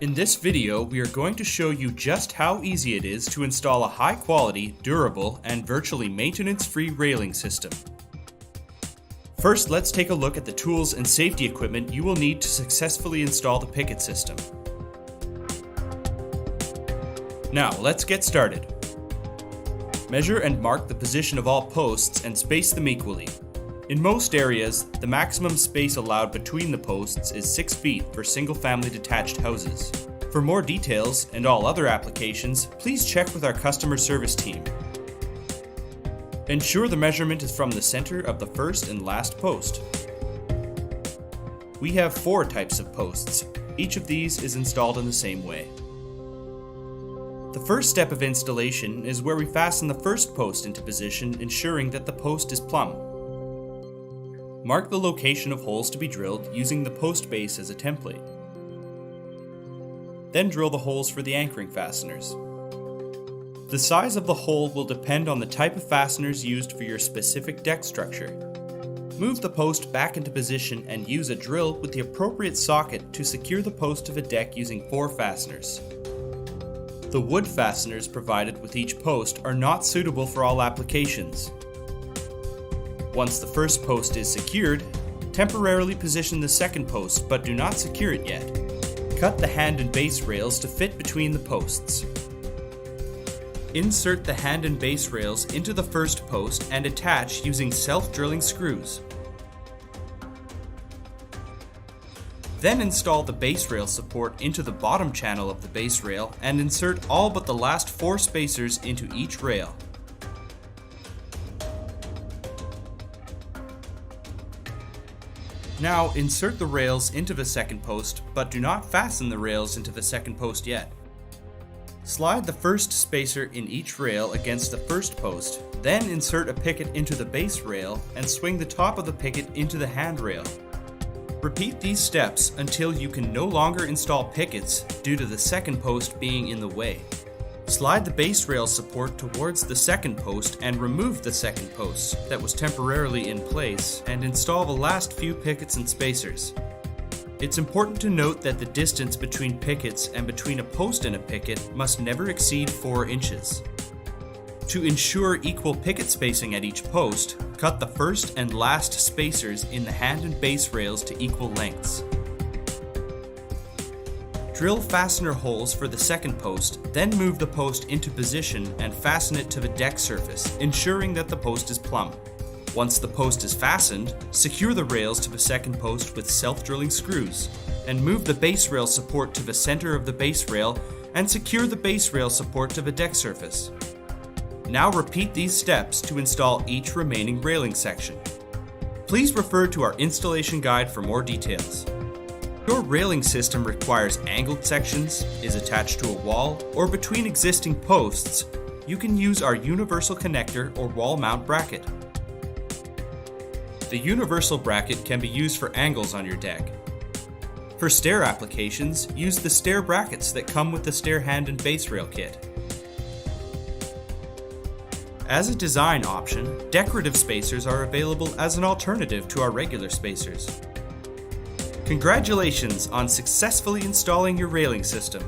In this video, we are going to show you just how easy it is to install a high-quality, durable, and virtually maintenance-free railing system. First, let's take a look at the tools and safety equipment you will need to successfully install the picket system. Now, let's get started. Measure and mark the position of all posts and space them equally. In most areas, the maximum space allowed between the posts is 6 feet for single-family detached houses. For more details and all other applications, please check with our customer service team. Ensure the measurement is from the center of the first and last post. We have 4 types of posts. Each of these is installed in the same way. The first step of installation is where we fasten the first post into position, ensuring that the post is plumb. Mark the location of holes to be drilled using the post base as a template. Then drill the holes for the anchoring fasteners. The size of the hole will depend on the type of fasteners used for your specific deck structure. Move the post back into position and use a drill with the appropriate socket to secure the post of a deck using 4 fasteners. The wood fasteners provided with each post are not suitable for all applications. Once the first post is secured, temporarily position the second post, but do not secure it yet. Cut the hand and base rails to fit between the posts. Insert the hand and base rails into the first post and attach using self-drilling screws. Then install the base rail support into the bottom channel of the base rail and insert all but the last 4 spacers into each rail. Now insert the rails into the second post, but do not fasten the rails into the second post yet. Slide the first spacer in each rail against the first post, then insert a picket into the base rail and swing the top of the picket into the handrail. Repeat these steps until you can no longer install pickets due to the second post being in the way. Slide the base rail support towards the second post and remove the second post that was temporarily in place and install the last few pickets and spacers. It's important to note that the distance between pickets and between a post and a picket must never exceed 4 inches. To ensure equal picket spacing at each post, cut the first and last spacers in the hand and base rails to equal lengths. Drill fastener holes for the second post, then move the post into position and fasten it to the deck surface, ensuring that the post is plumb. Once the post is fastened, secure the rails to the second post with self-drilling screws, and move the base rail support to the center of the base rail and secure the base rail support to the deck surface. Now repeat these steps to install each remaining railing section. Please refer to our installation guide for more details. If your railing system requires angled sections, is attached to a wall, or between existing posts, you can use our universal connector or wall mount bracket. The universal bracket can be used for angles on your deck. For stair applications, use the stair brackets that come with the stair hand and base rail kit. As a design option, decorative spacers are available as an alternative to our regular spacers. Congratulations on successfully installing your railing system.